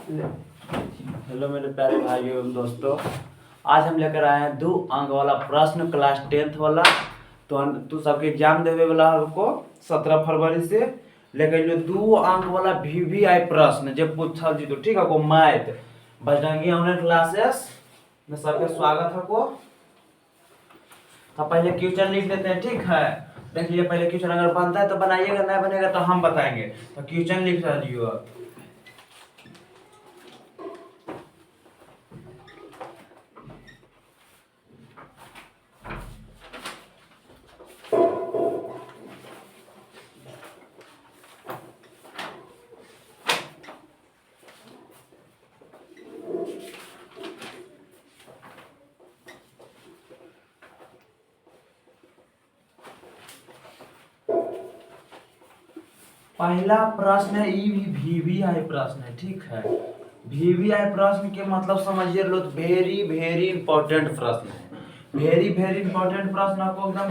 Hello मेरे प्यारे भाइयों एवं दोस्तों। आज हम लेकर आए हैं 2 अंक वाला प्रश्न क्लास 10th वाला। तू सबके एग्जाम देवे वाला हमको 17 फरवरी से लेकर जो 2 अंक वाला VVI प्रश्न जब पूछल जी तो ठीक है को मैथ बजरंगी ऑनलाइन क्लासेस में सबके स्वागत है को। तो पहले क्वेश्चन लिख लेते हैं, ठीक है। देखिए पहले क्वेश्चन अगर बनता है तो बनाइएगा, नहीं बनेगा तो हम बताएंगे। तो क्वेश्चन लिख लीजिए। पहला प्रश्न है, ई VVI प्रश्न है, ठीक है। VVI प्रश्न के मतलब समझिए लो, वेरी वेरी इंपॉर्टेंट प्रश्न है। वेरी वेरी इंपॉर्टेंट प्रश्न आपको एकदम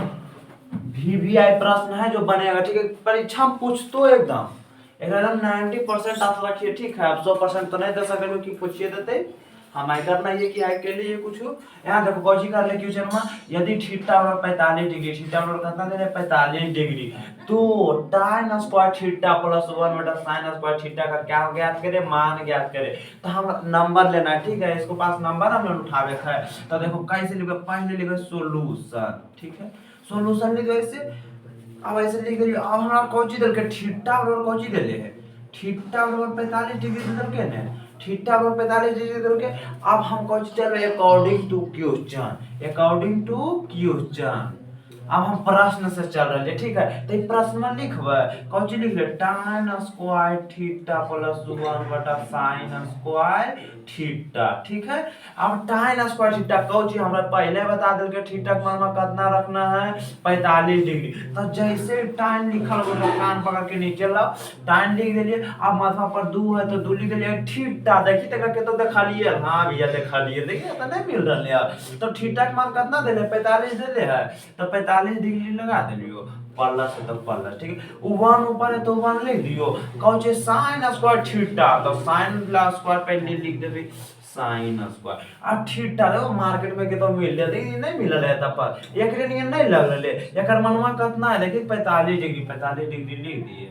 VVI प्रश्न है जो बनेगा, ठीक है। परीक्षा में पूछ तो एकदम एकदम 90% आप रखिए, ठीक है। आप 100% तो नहीं दे सके कि पूछिए देते हम आई करना ये कि आई के लिए कुछ यहाँ देखो कौची कर ले क्वेश्चन में। यदि थीटा बराबर 45 डिग्री, थीटा बराबर कितना दे रहे 45 डिग्री, तो tan स्क्वायर थीटा प्लस 1 बटा sin स्क्वायर थीटा का क्या ज्ञात करे, मान ज्ञात करे। तो हम नंबर लेना है, ठीक है। इसको पास नंबर हम लोग उठावे है। तो देखो कैसे लिखे, पहले लिखे सोल्यूशन, ठीक है। सोल्यूशन लिखे ऐसे, अब ऐसे लिख दियो। अब हमरा कौची दल के थीटा बराबर कौची देले है, थीटा बराबर 45 डिग्री दल के ने, थीटा बराबर 45 डिग्री दल के। अब हम कौची चल रहे according to question, according to question. अब हम प्रश्न से चल रहे, ठीक है। तो ये प्रश्न में लिखबे कौची लिख ले, tan स्क्वायर थीटा प्लस 1 बटा sin स्क्वायर थीटा, ठीक है। अब tan स्क्वायर थीटा कौची हमरा पहले बता दिल के, थीटा का मान कितना रखना है 45 डिग्री। तो जैसे tan लिखल हो तो कान पकड़ के नीचे लाओ, tan लिख दिलिए। अब माथा पर 2 है तो 2 लिख दिलिए। थीटा देखिए तक के तो देखा लिए, हां भैया देखा लिए, देखिए तो नहीं मिल रहा है। तो थीटा का मान कितना देले 45 देले है, तो 45 डिग्री लगा दिलियो प्लस है तो प्लस, ठीक है। 1 ऊपर है तो 1 लिख दियो। कौचे sin स्क्वायर थीटा, तो sin स्क्वायर पहले लिख देबे sin स्क्वायर। अब थीटा देखो मार्केट में के तो मिल जाते नहीं मिल रहा था, पर एकरे लिए नहीं लग रहे। एकर मनवा कितना है देखिए 45 डिग्री, 45 डिग्री लिख दिए।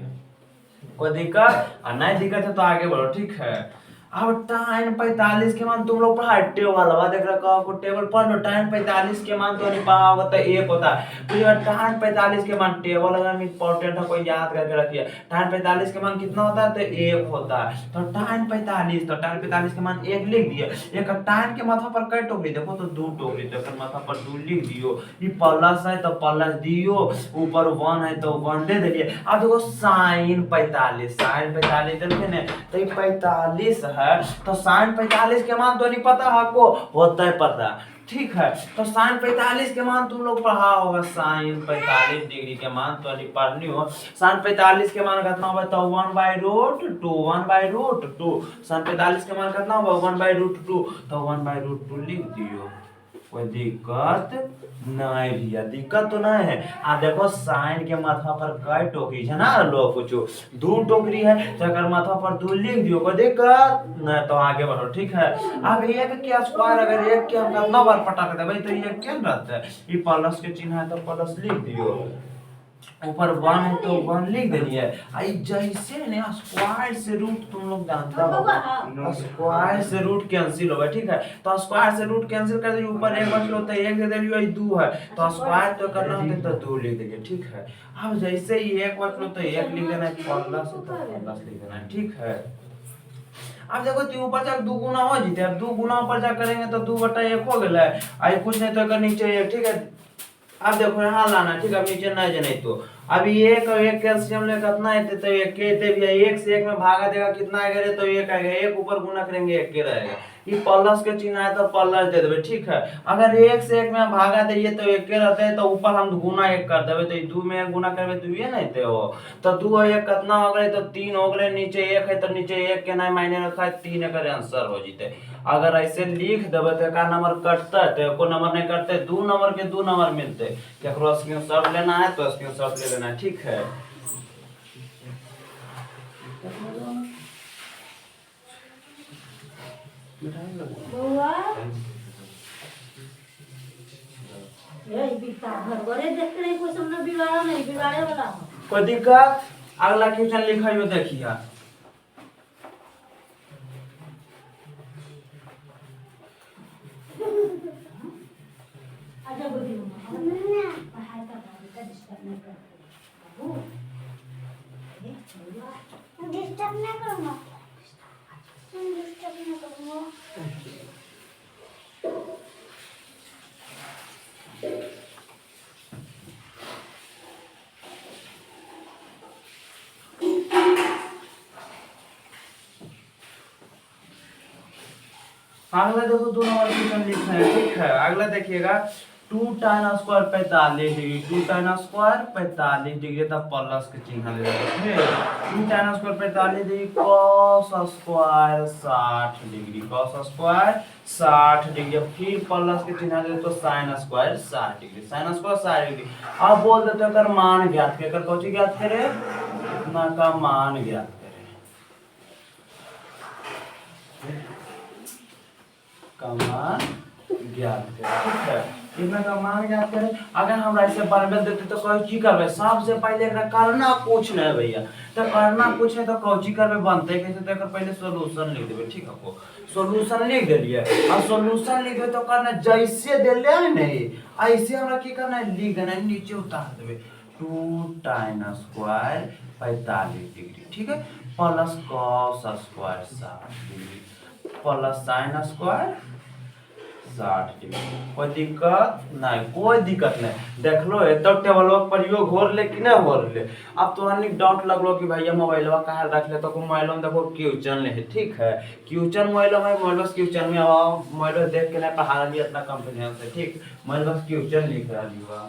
कोई दिक्कत नहीं, दिक्कत है तो आगे बढ़ो, ठीक है। अब tan 45 के मान तुम लोग पढ़ा टेबल वाला देख रखा आपको, टेबल पढ़ लो। tan 45 के मान तो नहीं पढ़ा होगा तो 1 होता है। तो ये tan 45 के मान टेबल अगर इंपॉर्टेंट है कोई याद करके रखिए। tan 45 के मान कितना होता है तो 1 होता है। तो tan 45, तो tan 45 के मान 1 लिख दिए। एक tan के माथा पर कई टोकरी देखो तो 2 टोकरी, तो एकर माथा पर 2 लिख दियो। ये प्लस है तो प्लस दियो, ऊपर 1 है तो 1 दे दिए। अब देखो sin 45, sin 45 देखे ने, तो 45 है। तो sin 45 के मान तो नहीं पता आपको, होता है पता, ठीक है। तो sin 45 के मान तुम लोग पढ़ा होगा, sin 45 डिग्री के मान तो नहीं पढ़नी हो। sin 45 के मान कितना होगा तो 1/√2, 1/√2। sin 45 के मान कितना होगा 1/√2, तो 1/√2 लिख दियो। कोई दिक्कत नहीं भैया, दिक्कत तो नहीं है। देखो साइन के माथा पर कई टोकरी है ना, लो पूछो 2 टोकरी है तो अगर माथा पर 2 लिख दियो, कोई दिक्कत नहीं। तो आगे बढ़ो, ठीक है। अब एक के स्क्वायर अगर एक के हम कितना बार पटक देबे तो ये क्या रहता है, ये प्लस के चिन्ह है तो प्लस लिख दियो। ऊपर 1 है तो 1 लिख देलिए। आई जैसे ने स्क्वायर से रूट तुम लोग जानता हो, स्क्वायर से रूट कैंसिल होगा, ठीक है। तो स्क्वायर से रूट कैंसिल कर दिए, ऊपर 1 बचल होता है 1 दे दिलियो, 2 है तो स्क्वायर तो करना होता है तो 2 लिख देंगे, ठीक है। अब जैसे ही 1 बचल तो 1 लिख देना है, प्लस तो प्लस लिख देना है, ठीक है। अब देखो ती ऊपर जाकर 2 गुना हो जीते, अब 2 गुना ऊपर जा करेंगे तो 2/1 हो गया। आई कुछ नहीं तो नीचे 1, ठीक है। अब देखो यहाँ लाना, ठीक है। अब नीचे नहीं जाने तो अभी 1 और 1 कैल्शियम ले कितना है तो 1 के दे भैया। 1 से 1 में भागा देगा कितना आएगा रे, तो 1 आएगा। 1 ऊपर गुना करेंगे 1 के रहेगा। ये प्लस के चिन्ह है तो प्लस दे देबे, ठीक है। अगर 1 से 1 में भागा देइए तो 1 के रहते है, तो ऊपर हम गुना 1 कर देबे तो 2 में 1 गुना करबे तो ये नहीं थे हो। तो 2 और 1 कितना हो गए तो 3 हो गए। नीचे 1 है तो नीचे 1 के नहीं मायने रखा है, 3 एकर आंसर हो जीते। अगर ऐसे लिख देबे तो का नंबर कटता है तो एको नंबर नहीं कटते, 2 नंबर के 2 नंबर मिलते। केकरो स्क्रीनशॉट लेना है तो स्क्रीनशॉट ले लेना है, ठीक है। बउआ ये बिता घर बड़े देख रहे कोई सब बिगाड़ा नहीं बिगाड़े वाला हो। कोई दिक्कत अगला क्वेश्चन लिखाइयो देखिए। आजा बुद्धि मम्मा पढ़ाई कर रहा बेटा डिस्टर्ब नहीं कर बाबू ए बउआ डिस्टर्ब नहीं करूंगा डिस्टर्ब नहीं करूंगा। अगला देखो 2 नंबर क्वेश्चन लिखना है ठीक है। अगला देखिएगा 2 tan square 45 degree 2 tan square 45 degree तब प्लस के चिन्ह ले लेंगे। 2 tan square 45 degree cos square 60 degree cos square 60 degree फिर प्लस के चिन्ह ले तो sin square 60 degree sin square 60 degree. अब बोल देते एकर मान ज्ञात कर कौन ज्ञात करे ना का मान ज्ञात का मान ज्ञात करें ठीक है। इतना का मान ज्ञात करें। अगर हमरा ऐसे बनबे देते तो कौची करबे सबसे पहले एकरा करना कुछ नहीं भैया तो करना कुछ है तो कौची करबे बनते कैसे तो एकर पहले सॉल्यूशन लिख देबे ठीक है को सॉल्यूशन लिख देलिए और सॉल्यूशन लिख दे तो करना जैसे देले है नहीं ऐसे हमरा की करना है लिख देना नीचे उतार देबे 2 tan स्क्वायर 45 डिग्री ठीक है plus cos square 60 degree plus sin square 60 degree. कोई दिक्कत नहीं कोई दिक्कत नहीं देख लो तो टेबल का प्रयोग हो रहे कि नहीं हो रहे। अब तो अन्य डाउट लगलो कि भैया मोबाइलवा कहाँ रख ले तो मोबाइल में देखो क्वेश्चन ले ठीक है क्वेश्चन मोबाइल में मोबाइल क्वेश्चन में आओ मोबाइल देख के नहीं पढ़ा रही इतना कॉन्फिडेंस है ठीक मोबाइल क्वेश्चन लिख रही हुआ।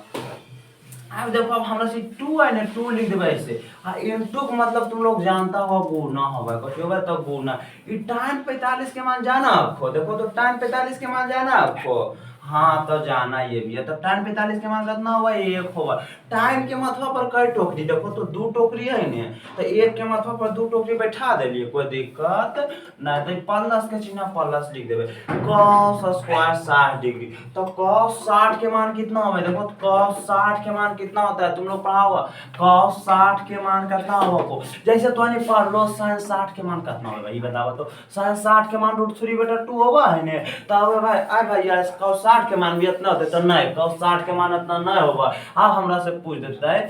अब देखो अब हमरा से 2 है ना 2 लिख देबे ऐसे आ m2 का मतलब तुम लोग जानता हो गुना होगा कुछ होगा तो गुना ये tan 45 के मान जाना आपको देखो तो tan 45 के मान जाना आपको हाँ तो जाना ये भी है तो tan 45 के मान कितना होगा 1 होगा। टाइम के माथवा पर कई टोकरी देखो तो 2 टोकरी है ने तो 1 के माथवा पर 2 टोकरी बैठा देलिए कोई दिक्कत नहीं तो प्लस के चिन्ह प्लस लिख देबे cos स्क्वायर 60 डिग्री तो cos 60 के मान कितना होगा देखो cos 60 के मान कितना होता है तुम लोग पढ़ा होगा cos 60 के मान कितना होगा जैसे तो नहीं पढ़ लो sin 60 के मान कितना होगा ये बताओ तो sin 60 के मान √3/2 होगा है ने तो अब भाई आ भैया cos 60 के मान भी इतना होता है तो नहीं cos 60 के मान इतना नहीं होगा। अब हमरा से पूछ देता है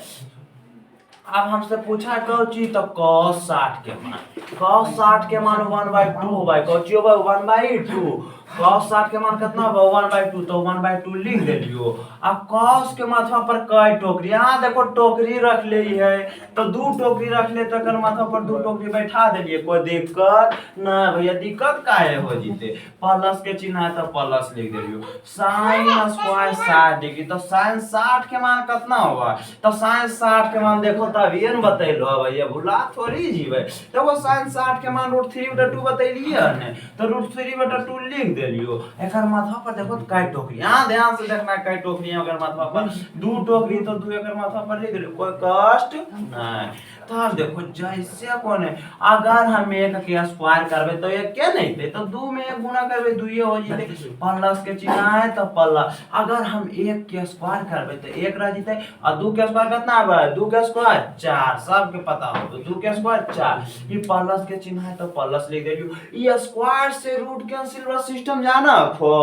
अब हमसे पूछा है कौची तो cos 60 के मान cos 60 के मान 1/2 होगा कौची होगा 1/2 cos 60 के मान कितना होगा 1/2 तो 1/2 लिख दे लियो। अब cos के माथा पर कई टोकरी यहाँ देखो टोकरी रख ले है तो 2 टोकरी रख ले तो कर माथा पर 2 टोकरी बैठा देलिए कोई दिक्कत ना भैया दिक्कत काहे हो जीते प्लस के चिन्ह है तो प्लस लिख दे लियो। sin स्क्वायर 60 डिग्री तो sin 60 के मान कितना होगा तो sin 60 के मान देखो तब ये न बतैलो भैया भुला थोड़ी जीवे देखो sin 60 के मान √3/2 बतैलिए ने तो √3/2 लिख देलियो। एकर माथा पर देखो कई टोकरी यहां ध्यान से देखना कई टोकरी है एकर माथा पर 2 टोकरी तो 2 एकर माथा पर लिख देलियो कोई कष्ट नहीं। तो देखो जैसे कौन है अगर हम 1 के स्क्वायर करबे तो 1 के नहीं थे तो 2 में 1 गुना करबे 2 ये हो जीते प्लस के चिन्ह है तो प्लस अगर हम 1 के स्क्वायर करबे तो 1 रह जीते और 2 के स्क्वायर कितना आबे 2 के स्क्वायर 4 सबके पता हो तो 2 के स्क्वायर 4 ये प्लस के चिन्ह है तो प्लस लिख देलियो। ये स्क्वायर से रूट कैंसिल वाला सिस्टम जाना हो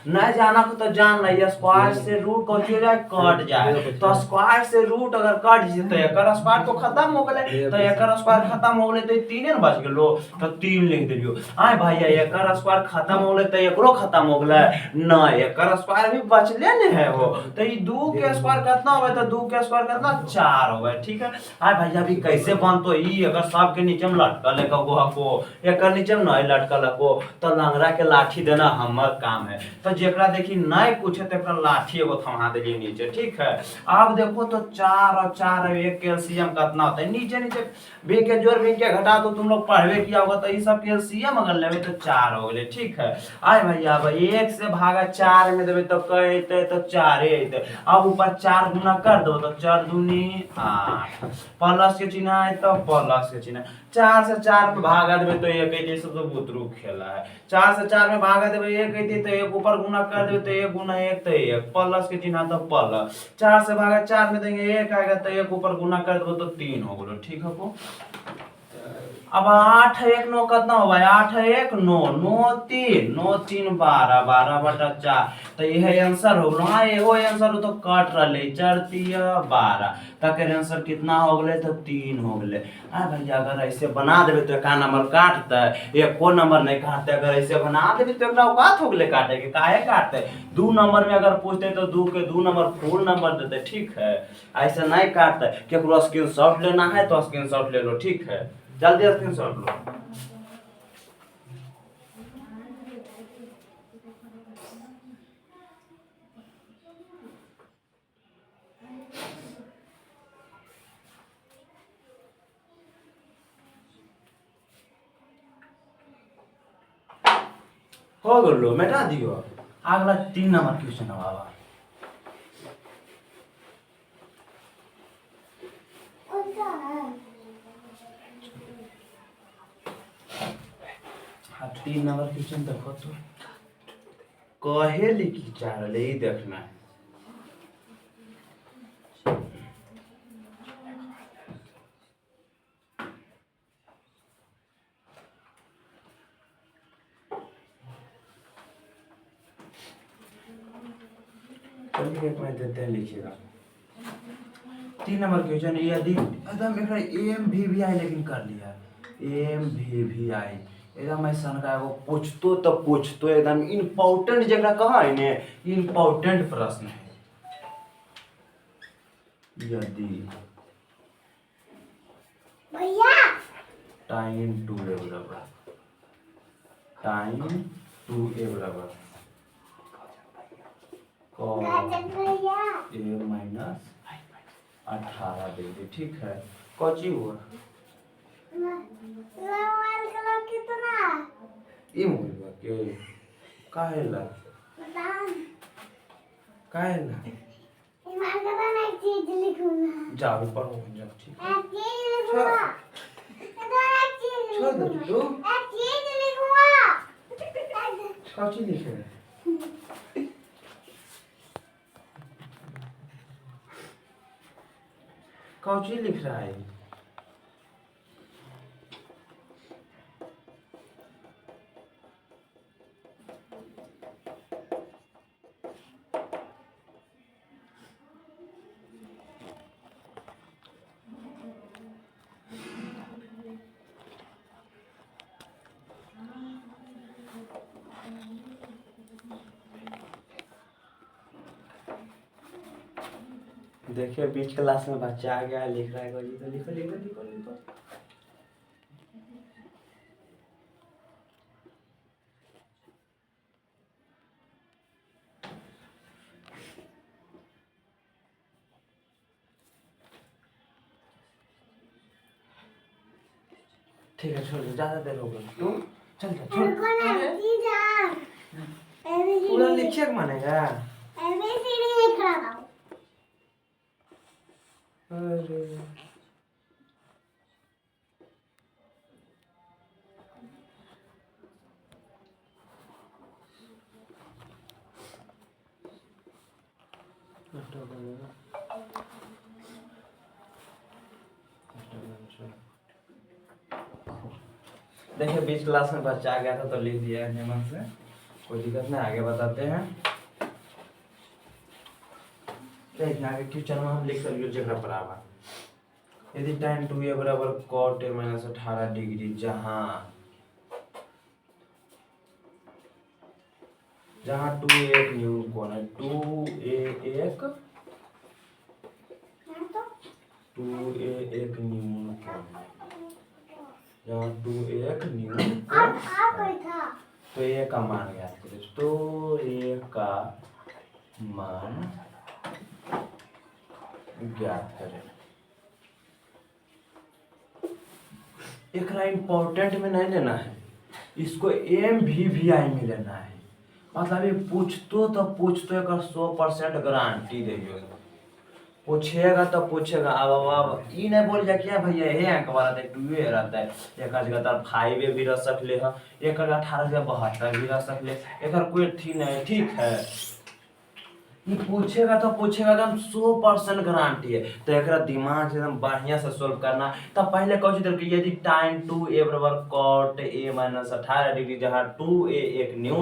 नहीं जाना को तो जान नहीं स्क्वायर से रूट कौन हो जाए कट जाए तो स्क्वायर से रूट अगर कट जाए तो एकर स्क्वायर तो खत्म हो गए तो एकर स्क्वायर खत्म हो गए तो 3 न बच गेलो तो 3 लिख देलियो। आय भैया एकर स्क्वायर खत्म हो गए तो एकरो खत्म हो गए ना एकर स्क्वायर भी बचले न है वो तो ये 2 के स्क्वायर कितना होवे तो 2 के स्क्वायर कितना 4 होवे ठीक है। आय भैया अभी कैसे बनतो ई अगर सब के नीचे में लटकल है को हको एकर नीचे में नहीं लटकल को तो लंगड़ा के लाठी देना हमर काम है तो जेकरा देखी नहीं पूछे तो एकरा लाठी एगो थमा देलिए नीचे ठीक है। अब देखो तो 4 और 4 और 1 कैल्शियम कितना होता है नीचे नीचे बे के जोड़ बे के घटा तो तुम लोग पढ़वे किया होगा तो ये सब कैल्शियम अगर लेवे तो 4 हो गए ठीक है। आय भैया अब 1 से भागा 4 में देवे तो कहते तो 4 है अब ऊपर 4 गुना कर दो तो 4 दूनी 8 प्लस के चिन्ह है तो प्लस के चिन्ह 4 से 4 में भागा देवे तो एक कहते सब तो बुतरू खेला है। 4 से 4 में भागा देवे एक कहते तो एक ऊपर गुना कर देवे तो एक गुना एक तो एक प्लस के चिन्ह तो प्लस। 4 से भागा 4 में देंगे एक आएगा तो एक ऊपर गुना कर देवे तो 3 हो गलो। ठीक है को अब 8 1 9 कितना होगा 8 1 9 9 3 9 3 12 12 बटा 4 तो यह आंसर हो गलो। हाँ एगो आंसर तो कट रहा 4 3 12 तक आंसर कितना हो गए तो 3 हो गए। हाँ भैया अगर ऐसे बना देवे तो का नंबर काटता है एक को नंबर नहीं काटते। अगर ऐसे बना देवे तो एक औकात हो गए काटे के काहे काटते। 2 नंबर में अगर पूछते तो 2 के 2 नंबर फुल नंबर देते। ठीक है ऐसे नहीं काटते। केकरो स्क्रीनशॉट लेना है तो स्क्रीनशॉट ले लो। ठीक है जल्दी स्क्रीनशॉट लो। हो गलो मिटा दियो। अगला 3 नंबर क्वेश्चन है बाबा। हाँ 3 नंबर क्वेश्चन देखो तो कहे लिखी चाह रहे ही देखना है। चलिए एक मिनट देते हैं लिखिएगा। 3 नंबर क्वेश्चन यदि एकदम एक एम भी आई लेकिन कर लिया एम भी आई एकदम ऐसा का वो पूछतो तो पूछतो एकदम इम्पोर्टेंट जगह कहाँ है ने इम्पोर्टेंट प्रश्न है। यदि भैया टाइम टू ए बराबर टाइम टू ए बराबर ए माइनस 18 डिग्री। ठीक है कौची हुआ ई मोबाइल के काहेला काहेला जाओ पढ़ो जाओ। ठीक है छोड़ दो तू कौची लिखे कौची लिख रहा है। देखिए बीच क्लास में बच्चा आ गया लिख रहा है लिखो लिखो लिखो लिखो लिखो। ठीक है छोड़ ज्यादा देर हो गई तू चल चल पूरा लिखिए मानेगा। अरे देखिए बीच क्लास में बच्चा आ गया था तो लिख दिया है नियमन से कोई दिक्कत नहीं। आगे बताते हैं देखिए आगे क्वेश्चन में हम लिख सकते जगह बराबर यदि tan 2a बराबर cot a माइनस 18 डिग्री जहाँ 2a एक न्यून कोण है 2a एक न्यून कोण है जहाँ 2a एक न्यून तो a का मान ज्ञात करें। तो a का मान ज्ञात करें। एक इम्पोर्टेंट में नहीं लेना है इसको एम भी आई में लेना है। मतलब ये पूछतो तो पूछतो एक 100% गारंटी दे पूछेगा तो पूछेगा। अब ई नहीं बोल जा क्या भैया हे अंक वाला तो 2 रहता है। एक जगह तो 5 भी रह सकले ह, एक 1872 भी रह सकले, एक कोई थी नहीं, ठीक है। ये पूछेगा तो पूछेगा एकदम 100% गारंटी है। तो एक दिमाग से एकदम बढ़िया से सोल्व करना। तो पहले कौन सी कि यदि tan 2a बराबर cot a - 18 डिग्री, जहाँ 2a एक न्यून